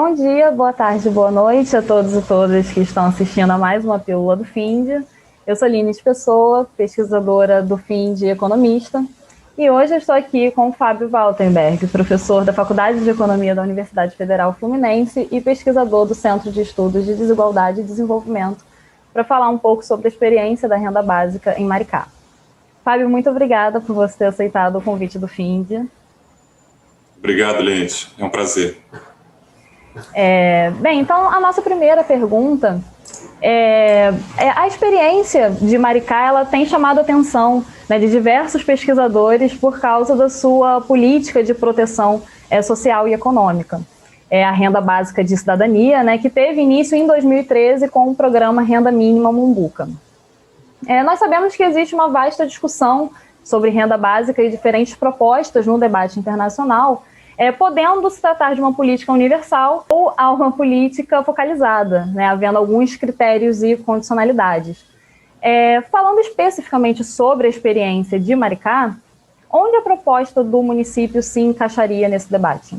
Bom dia, boa tarde, boa noite a todos e todas que estão assistindo a mais uma pílula do FIND. Eu sou Lines Pessoa, pesquisadora do FIND e economista, e hoje eu estou aqui com o Fábio Waltenberg, professor da Faculdade de Economia da Universidade Federal Fluminense e pesquisador do Centro de Estudos de Desigualdade e Desenvolvimento, para falar um pouco sobre a experiência da renda básica em Maricá. Fábio, muito obrigada por você ter aceitado o convite do FIND. Obrigado, Lines. É um prazer. Bem, então a nossa primeira pergunta a experiência de Maricá, ela tem chamado a atenção, né, de diversos pesquisadores por causa da sua política de proteção social e econômica. A renda básica de cidadania, né, que teve início em 2013 com o programa Renda Mínima Mumbuca. Nós sabemos que existe uma vasta discussão sobre renda básica e diferentes propostas no debate internacional, podendo se tratar de uma política universal ou uma política focalizada, né, havendo alguns critérios e condicionalidades. Falando especificamente sobre a experiência de Maricá, onde a proposta do município se encaixaria nesse debate?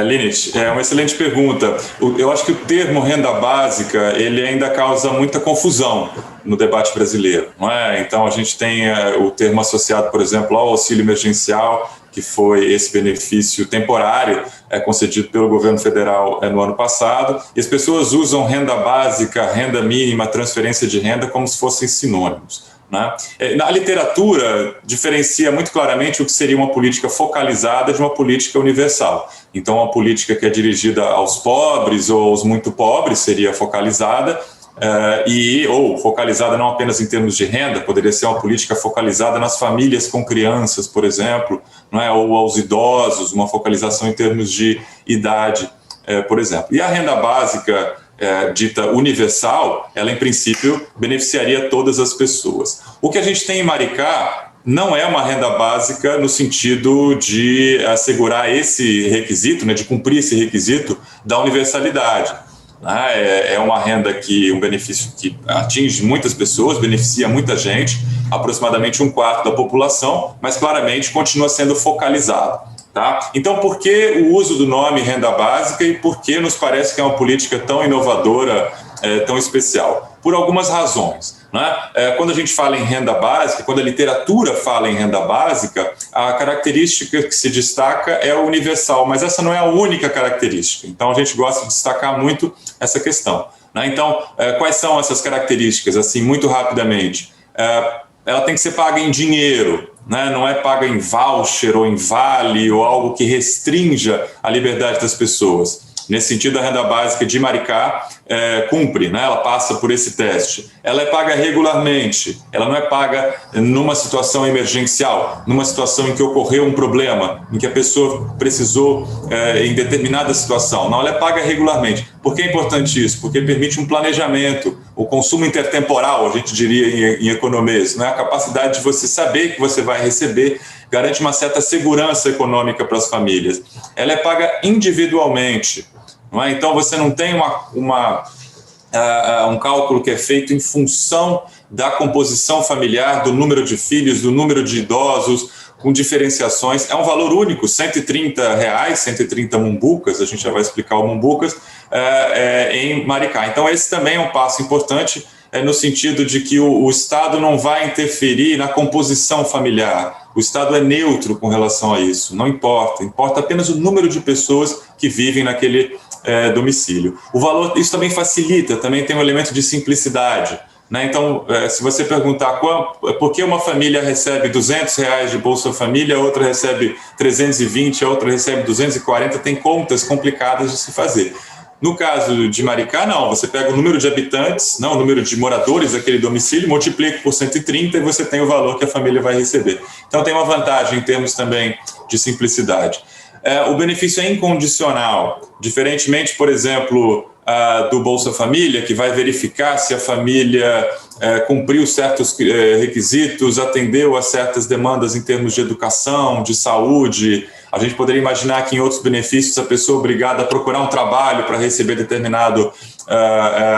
Lines, é uma excelente pergunta. Eu acho que o termo renda básica, ele ainda causa muita confusão no debate brasileiro, não é? Então a gente tem o termo associado, por exemplo, ao auxílio emergencial, que foi esse benefício temporário concedido pelo governo federal no ano passado, e as pessoas usam renda básica, renda mínima, transferência de renda como se fossem sinônimos, né? Na literatura, diferencia muito claramente o que seria uma política focalizada de uma política universal. Então, uma política que é dirigida aos pobres ou aos muito pobres seria focalizada, ou focalizada não apenas em termos de renda, poderia ser uma política focalizada nas famílias com crianças, por exemplo, não é? Ou aos idosos, uma focalização em termos de idade, por exemplo. E a renda básica dita universal, ela em princípio beneficiaria todas as pessoas. O que a gente tem em Maricá não é uma renda básica no sentido de assegurar esse requisito, né, de cumprir esse requisito da universalidade. É uma renda um benefício que atinge muitas pessoas, beneficia muita gente, aproximadamente 1/4 da população, mas claramente continua sendo focalizado. Tá? Então, por que o uso do nome renda básica e por que nos parece que é uma política tão inovadora, tão especial? Por algumas razões, né? Quando a gente fala em renda básica, quando a literatura fala em renda básica, a característica que se destaca é o universal, mas essa não é a única característica. Então, a gente gosta de destacar muito essa questão, né? Então, quais são essas características? Assim, muito rapidamente. Ela tem que ser paga em dinheiro, né? Não é paga em voucher ou em vale ou algo que restrinja a liberdade das pessoas. Nesse sentido, a renda básica de Maricá cumpre, né? Ela passa por esse teste. Ela é paga regularmente, ela não é paga numa situação emergencial, numa situação em que ocorreu um problema, em que a pessoa precisou em determinada situação. Não, ela é paga regularmente. Por que é importante isso? Porque permite um planejamento, o consumo intertemporal, a gente diria em economês, né? A capacidade de você saber que você vai receber, garante uma certa segurança econômica para as famílias. Ela é paga individualmente, não é? Então você não tem um cálculo que é feito em função da composição familiar, do número de filhos, do número de idosos, com diferenciações. É um valor único, R$130, 130 mumbucas, a gente já vai explicar o mumbucas, em Maricá. Então esse também é um passo importante, no sentido de que o Estado não vai interferir na composição familiar. O Estado é neutro com relação a isso, não importa. Importa apenas o número de pessoas que vivem naquele domicílio. O valor, isso também facilita, também tem um elemento de simplicidade, né? Então, se você perguntar por que uma família recebe R$200 de Bolsa Família, a outra recebe 320, a outra recebe 240, tem contas complicadas de se fazer. No caso de Maricá, não, você pega o número de habitantes, não, o número de moradores daquele domicílio, multiplica por 130 e você tem o valor que a família vai receber. Então tem uma vantagem em termos também de simplicidade. O benefício é incondicional, diferentemente, por exemplo, do Bolsa Família, que vai verificar se a família cumpriu certos requisitos, atendeu a certas demandas em termos de educação, de saúde. A gente poderia imaginar que em outros benefícios a pessoa é obrigada a procurar um trabalho para receber determinado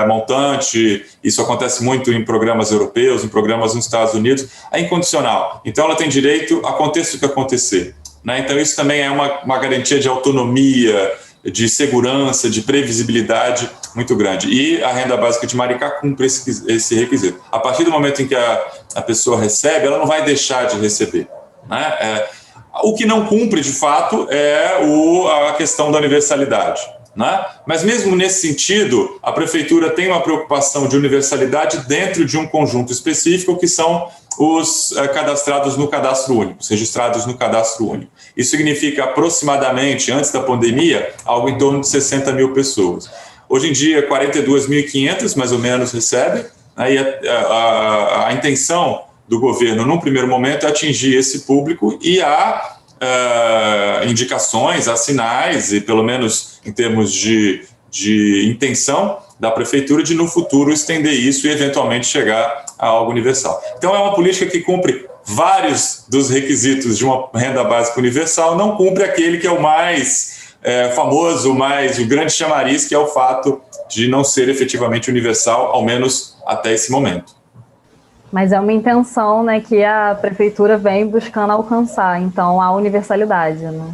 montante. Isso acontece muito em programas europeus, em programas nos Estados Unidos. É incondicional. Então ela tem direito, aconteça o que acontecer, né? Então isso também é uma garantia de autonomia, de segurança, de previsibilidade muito grande. E a renda básica de Maricá cumpre esse requisito. A partir do momento em que a pessoa recebe, ela não vai deixar de receber, né? O que não cumpre, de fato, é a questão da universalidade, né? Mas mesmo nesse sentido, a prefeitura tem uma preocupação de universalidade dentro de um conjunto específico, que são os cadastrados no cadastro único, os registrados no cadastro único. Isso significa aproximadamente, antes da pandemia, algo em torno de 60 mil pessoas. Hoje em dia, 42.500 mais ou menos recebem. Aí a intenção do governo, num primeiro momento, é atingir esse público, e há indicações, há sinais, e pelo menos em termos de intenção da prefeitura, de no futuro estender isso e eventualmente chegar a algo universal. Então é uma política que cumpre vários dos requisitos de uma renda básica universal, não cumpre aquele que é o mais famoso, o grande chamariz, que é o fato de não ser efetivamente universal, ao menos até esse momento. Mas é uma intenção, né, que a prefeitura vem buscando alcançar, então a universalidade, né?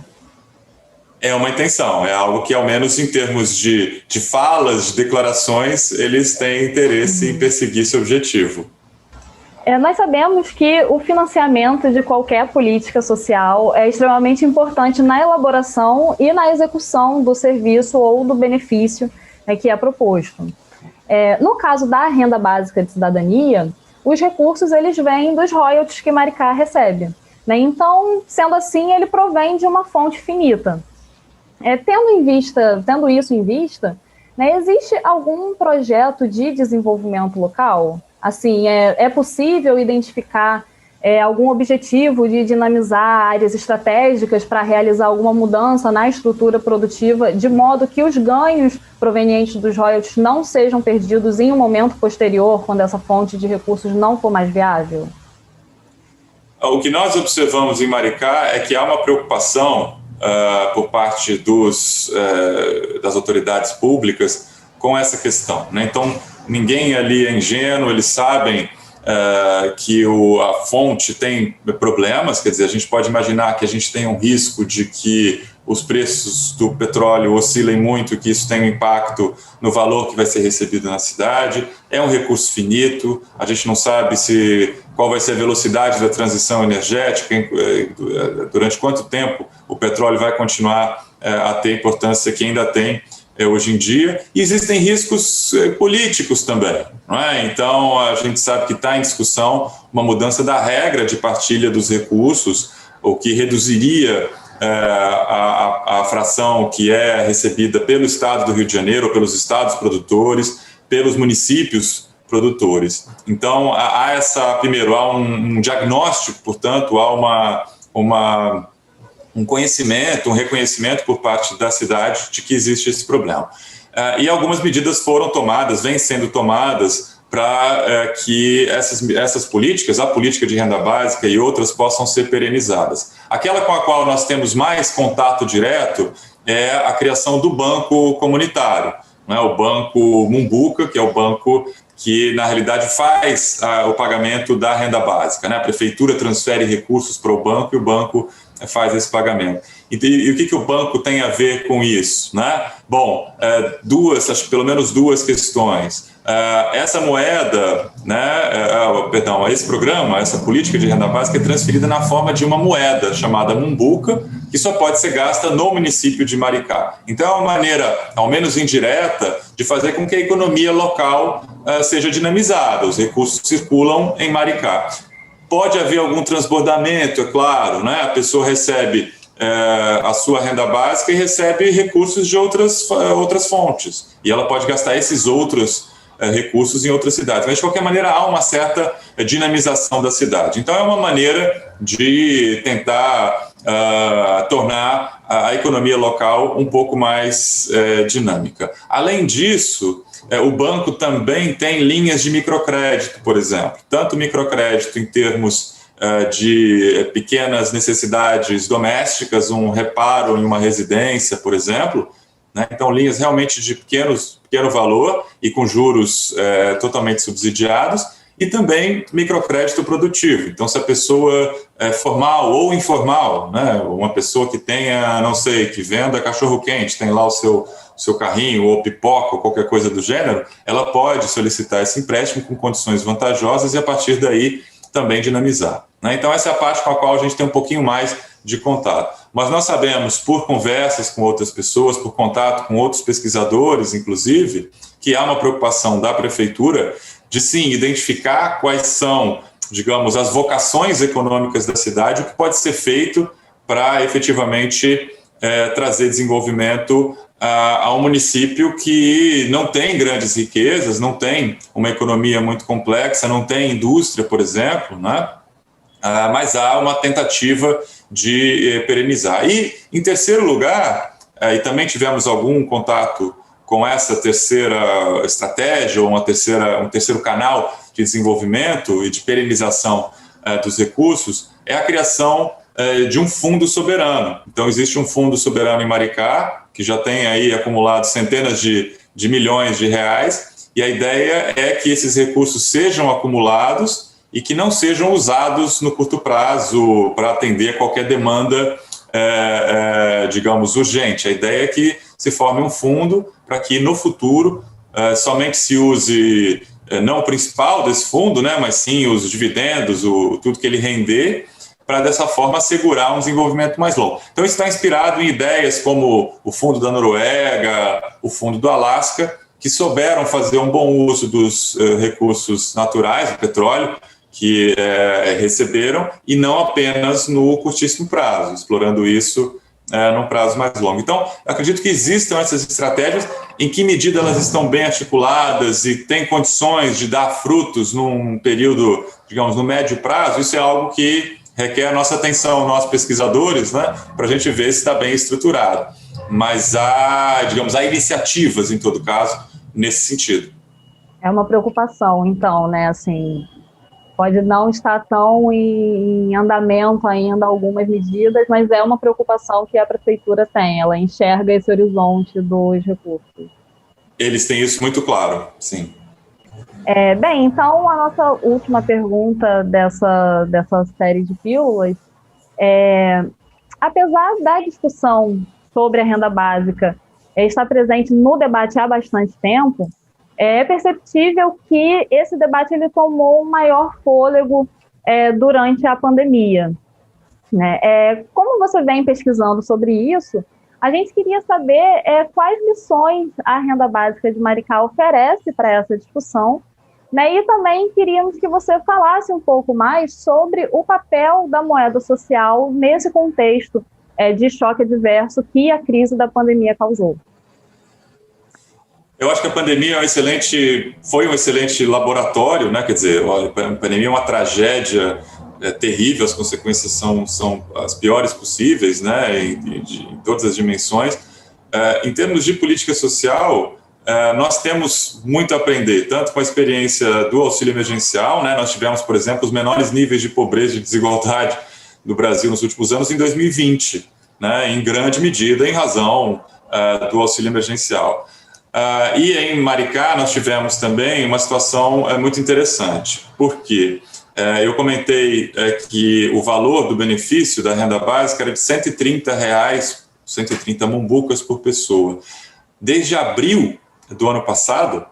É uma intenção, é algo que, ao menos em termos de falas, de declarações, eles têm interesse em perseguir esse objetivo. Nós sabemos que o financiamento de qualquer política social é extremamente importante na elaboração e na execução do serviço ou do benefício, né, que é proposto. No caso da renda básica de cidadania, os recursos eles vêm dos royalties que Maricá recebe, né? Então, sendo assim, ele provém de uma fonte finita. Tendo isso em vista, né, existe algum projeto de desenvolvimento local? Assim, é possível identificar algum objetivo de dinamizar áreas estratégicas para realizar alguma mudança na estrutura produtiva, de modo que os ganhos provenientes dos royalties não sejam perdidos em um momento posterior, quando essa fonte de recursos não for mais viável? O que nós observamos em Maricá é que há uma preocupação por parte das autoridades públicas com essa questão, né? Então, ninguém ali é ingênuo, eles sabem que a fonte tem problemas, quer dizer, a gente pode imaginar que a gente tem um risco de que os preços do petróleo oscilem muito e que isso tem um impacto no valor que vai ser recebido na cidade. É um recurso finito, a gente não sabe qual vai ser a velocidade da transição energética, durante quanto tempo o petróleo vai continuar a ter a importância que ainda tem hoje em dia, e existem riscos políticos também, não é? Então, a gente sabe que está em discussão uma mudança da regra de partilha dos recursos, o que reduziria a fração que é recebida pelo Estado do Rio de Janeiro, ou pelos estados produtores, pelos municípios produtores. Então, primeiro, há um diagnóstico, portanto, há um conhecimento, um reconhecimento por parte da cidade de que existe esse problema. E algumas medidas foram tomadas, vêm sendo tomadas, para que essas políticas, a política de renda básica e outras, possam ser perenizadas. Aquela com a qual nós temos mais contato direto é a criação do banco comunitário, né? O Banco Mumbuca, que é o banco que, na realidade, faz o pagamento da renda básica, né? A prefeitura transfere recursos para o banco e o banco faz esse pagamento. E o que o banco tem a ver com isso, né? Bom, pelo menos duas questões. Essa moeda, esse programa, essa política de renda básica é transferida na forma de uma moeda chamada Mumbuca, que só pode ser gasta no município de Maricá. Então é uma maneira, ao menos indireta, de fazer com que a economia local seja dinamizada, os recursos circulam em Maricá. Pode haver algum transbordamento, é claro, né? A pessoa recebe a sua renda básica e recebe recursos de outras fontes, e ela pode gastar esses outros recursos em outras cidades, mas de qualquer maneira há uma certa dinamização da cidade. Então é uma maneira de tentar tornar a economia local um pouco mais dinâmica. Além disso, o banco também tem linhas de microcrédito, por exemplo, tanto microcrédito em termos de pequenas necessidades domésticas, um reparo em uma residência, por exemplo, né? Então linhas realmente de pequeno valor e com juros totalmente subsidiados, e também microcrédito produtivo. Então, se a pessoa é formal ou informal, né, uma pessoa que tenha, não sei, que venda cachorro-quente, tem lá o seu carrinho ou pipoca ou qualquer coisa do gênero, ela pode solicitar esse empréstimo com condições vantajosas e, a partir daí, também dinamizar, né? Então, essa é a parte com a qual a gente tem um pouquinho mais de contato. Mas nós sabemos, por conversas com outras pessoas, por contato com outros pesquisadores, inclusive, que há uma preocupação da prefeitura de, sim, identificar quais são, digamos, as vocações econômicas da cidade, o que pode ser feito para efetivamente trazer desenvolvimento a um município que não tem grandes riquezas, não tem uma economia muito complexa, não tem indústria, por exemplo, né? Mas há uma tentativa de perenizar. E, em terceiro lugar, e também tivemos algum contato com essa terceira estratégia, ou um terceiro canal de desenvolvimento e de perenização dos recursos, é a criação de um fundo soberano. Então, existe um fundo soberano em Maricá, que já tem aí acumulado centenas de milhões de reais, e a ideia é que esses recursos sejam acumulados e que não sejam usados no curto prazo para atender qualquer demanda, digamos, urgente. A ideia é que se forme um fundo para que, no futuro, somente se use, não o principal desse fundo, né, mas sim os dividendos, tudo que ele render, para, dessa forma, assegurar um desenvolvimento mais longo. Então, isso está inspirado em ideias como o fundo da Noruega, o fundo do Alasca, que souberam fazer um bom uso dos recursos naturais, do petróleo, que receberam, e não apenas no curtíssimo prazo, explorando isso num prazo mais longo. Então, acredito que existam essas estratégias. Em que medida elas estão bem articuladas e têm condições de dar frutos num período, digamos, no médio prazo, isso é algo que requer a nossa atenção, nós pesquisadores, né, para a gente ver se está bem estruturado. Mas há iniciativas, em todo caso, nesse sentido. É uma preocupação, então, né, assim, pode não estar tão em andamento ainda algumas medidas, mas é uma preocupação que a prefeitura tem, ela enxerga esse horizonte dos recursos. Eles têm isso muito claro, sim. Bem, então a nossa última pergunta dessa série de pílulas apesar da discussão sobre a renda básica estar presente no debate há bastante tempo, é perceptível que esse debate ele tomou um maior fôlego durante a pandemia, né? Como você vem pesquisando sobre isso, a gente queria saber quais lições a renda básica de Maricá oferece para essa discussão, né? E também queríamos que você falasse um pouco mais sobre o papel da moeda social nesse contexto de choque adverso que a crise da pandemia causou. Eu acho que a pandemia foi um excelente laboratório, né? Quer dizer, a pandemia é uma tragédia terrível, as consequências são as piores possíveis, né? Em todas as dimensões. Em termos de política social, nós temos muito a aprender, tanto com a experiência do auxílio emergencial, né? Nós tivemos, por exemplo, os menores níveis de pobreza e desigualdade do Brasil nos últimos anos em 2020, né? Em grande medida em razão do auxílio emergencial. E em Maricá nós tivemos também uma situação muito interessante, porque eu comentei que o valor do benefício da renda básica era de R$130, 130 mumbucas por pessoa. Desde abril do ano passado,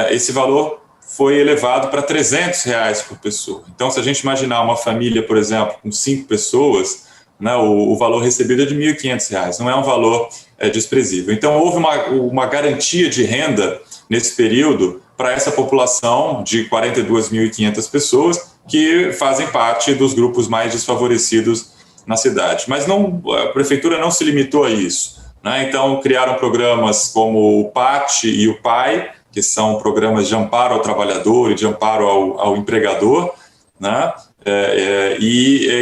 esse valor foi elevado para R$300 por pessoa. Então, se a gente imaginar uma família, por exemplo, com 5 pessoas, né, o valor recebido é de R$1.500, não é um valor desprezível. Então, houve uma garantia de renda nesse período para essa população de 42.500 pessoas que fazem parte dos grupos mais desfavorecidos na cidade. Mas a prefeitura não se limitou a isso, né? Então, criaram programas como o PAT e o PAI, que são programas de amparo ao trabalhador e de amparo ao empregador, né?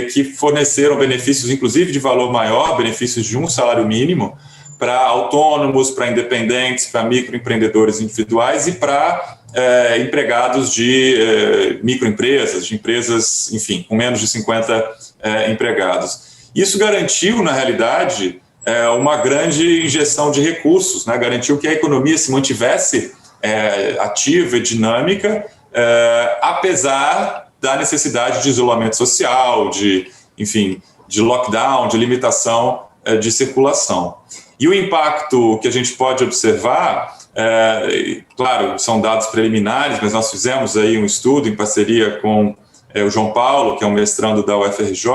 Que forneceram benefícios, inclusive de valor maior, benefícios de um salário mínimo, para autônomos, para independentes, para microempreendedores individuais e para empregados de microempresas, de empresas, enfim, com menos de 50 empregados. Isso garantiu, na realidade, uma grande injeção de recursos, né? Garantiu que a economia se mantivesse ativa e dinâmica, apesar da necessidade de isolamento social, de lockdown, de limitação de circulação. E o impacto que a gente pode observar, claro, são dados preliminares, mas nós fizemos aí um estudo em parceria com o João Paulo, que é um mestrando da UFRJ,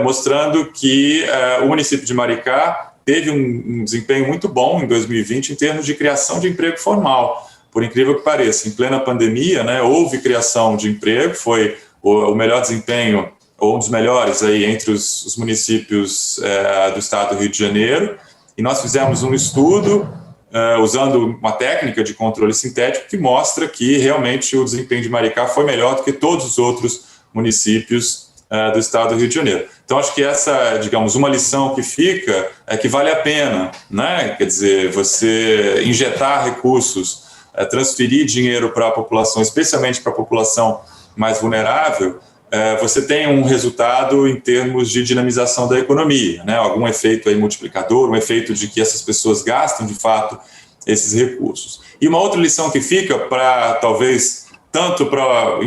mostrando que o município de Maricá teve um desempenho muito bom em 2020 em termos de criação de emprego formal. Por incrível que pareça, em plena pandemia, né, houve criação de emprego, foi o melhor desempenho, ou um dos melhores aí entre os municípios do estado do Rio de Janeiro, e nós fizemos um estudo usando uma técnica de controle sintético que mostra que realmente o desempenho de Maricá foi melhor do que todos os outros municípios do estado do Rio de Janeiro. Então, acho que essa, digamos, uma lição que fica é que vale a pena, né? Quer dizer, você injetar recursos, transferir dinheiro para a população, especialmente para a população mais vulnerável, você tem um resultado em termos de dinamização da economia, né? Algum efeito aí multiplicador, um efeito de que essas pessoas gastam, de fato, esses recursos. E uma outra lição que fica para, talvez, tanto para,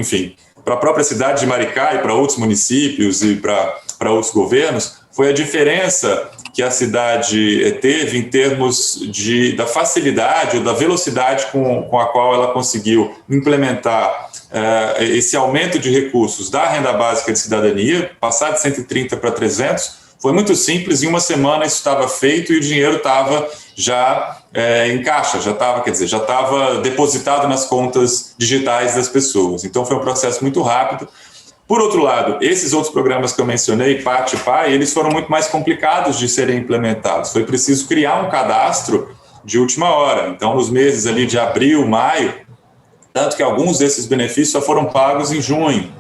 para a própria cidade de Maricá e para outros municípios e para outros governos, foi a diferença que a cidade teve em termos da facilidade ou da velocidade com a qual ela conseguiu implementar esse aumento de recursos da renda básica de cidadania, passar de 130 para 300, foi muito simples, em uma semana isso estava feito e o dinheiro estava já em caixa, já estava depositado nas contas digitais das pessoas. Então foi um processo muito rápido. Por outro lado, esses outros programas que eu mencionei, PAT e PAI, eles foram muito mais complicados de serem implementados. Foi preciso criar um cadastro de última hora. Então, nos meses ali de abril, maio, tanto que alguns desses benefícios só foram pagos em junho,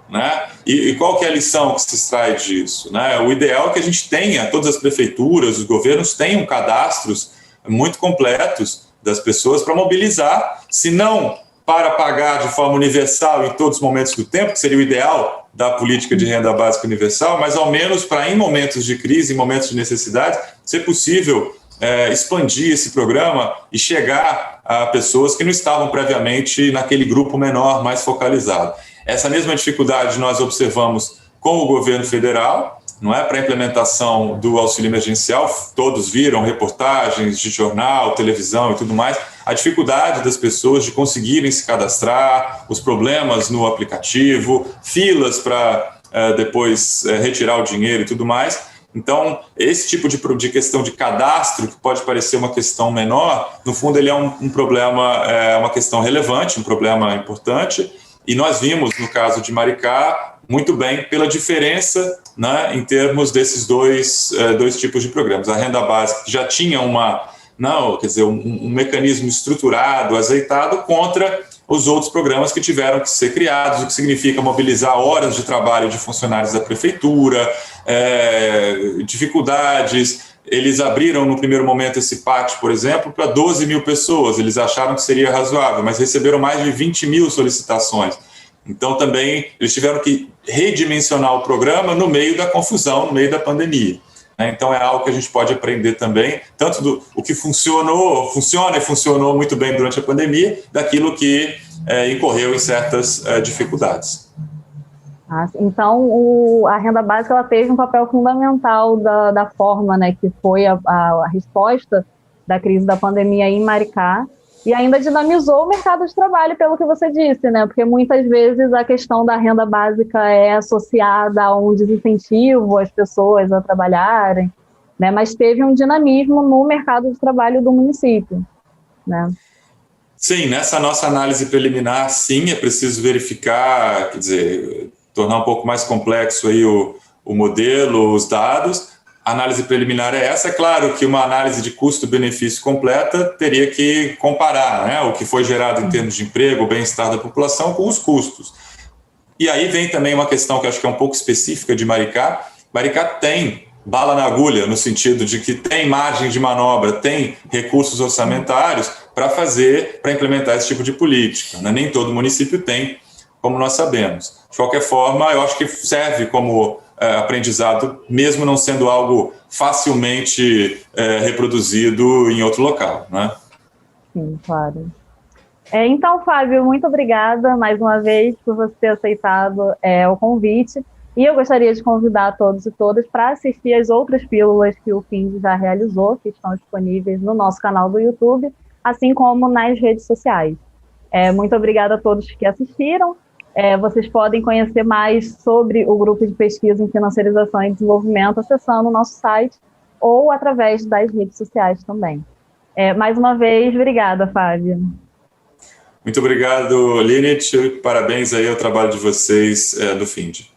né? E qual que é a lição que se extrai disso, né? O ideal é que a gente tenha, todas as prefeituras, os governos tenham cadastros muito completos das pessoas para mobilizar, se não para pagar de forma universal em todos os momentos do tempo, que seria o ideal da política de renda básica universal, mas ao menos para, em momentos de crise, em momentos de necessidade, ser possível expandir esse programa e chegar a pessoas que não estavam previamente naquele grupo menor, mais focalizado. Essa mesma dificuldade nós observamos com o governo federal, não é, para a implementação do auxílio emergencial. Todos viram reportagens de jornal, televisão e tudo mais, a dificuldade das pessoas de conseguirem se cadastrar, os problemas no aplicativo, filas para depois retirar o dinheiro e tudo mais. Então, esse tipo de questão de cadastro, que pode parecer uma questão menor, no fundo ele é um problema, uma questão relevante, um problema importante, e nós vimos, no caso de Maricá, muito bem pela diferença, né, em termos desses dois tipos de programas. A renda básica que já tinha um mecanismo estruturado, azeitado, contra os outros programas que tiveram que ser criados, o que significa mobilizar horas de trabalho de funcionários da prefeitura, dificuldades. Eles abriram no primeiro momento esse PAT, por exemplo, para 12 mil pessoas. Eles acharam que seria razoável, mas receberam mais de 20 mil solicitações. Então também eles tiveram que redimensionar o programa no meio da confusão, no meio da pandemia. Então é algo que a gente pode aprender também, tanto o que funciona e funcionou muito bem durante a pandemia, daquilo que incorreu em certas dificuldades. Então, a renda básica ela teve um papel fundamental da forma, né, que foi a resposta da crise da pandemia em Maricá, e ainda dinamizou o mercado de trabalho, pelo que você disse, né? Porque muitas vezes a questão da renda básica é associada a um desincentivo às pessoas a trabalharem, né? Mas teve um dinamismo no mercado de trabalho do município, né? Sim, nessa nossa análise preliminar, sim, é preciso verificar, quer dizer, tornar um pouco mais complexo aí o modelo, os dados. A análise preliminar é essa. É claro que uma análise de custo-benefício completa teria que comparar, né, o que foi gerado em termos de emprego, o bem-estar da população com os custos. E aí vem também uma questão que acho que é um pouco específica de Maricá. Maricá tem bala na agulha, no sentido de que tem margem de manobra, tem recursos orçamentários para implementar esse tipo de política, né? Nem todo município tem, como nós sabemos. De qualquer forma, eu acho que serve como aprendizado, mesmo não sendo algo facilmente reproduzido em outro local, né? Sim, claro. Então, Fábio, muito obrigada mais uma vez por você ter aceitado o convite. E eu gostaria de convidar todos e todas para assistir as outras pílulas que o FIND já realizou, que estão disponíveis no nosso canal do YouTube, assim como nas redes sociais. Muito obrigada a todos que assistiram. Vocês podem conhecer mais sobre o grupo de pesquisa em financiarização e desenvolvimento acessando o nosso site ou através das redes sociais também. Mais uma vez, obrigada, Fábio. Muito obrigado, Linit. Parabéns aí ao trabalho de vocês do FIND.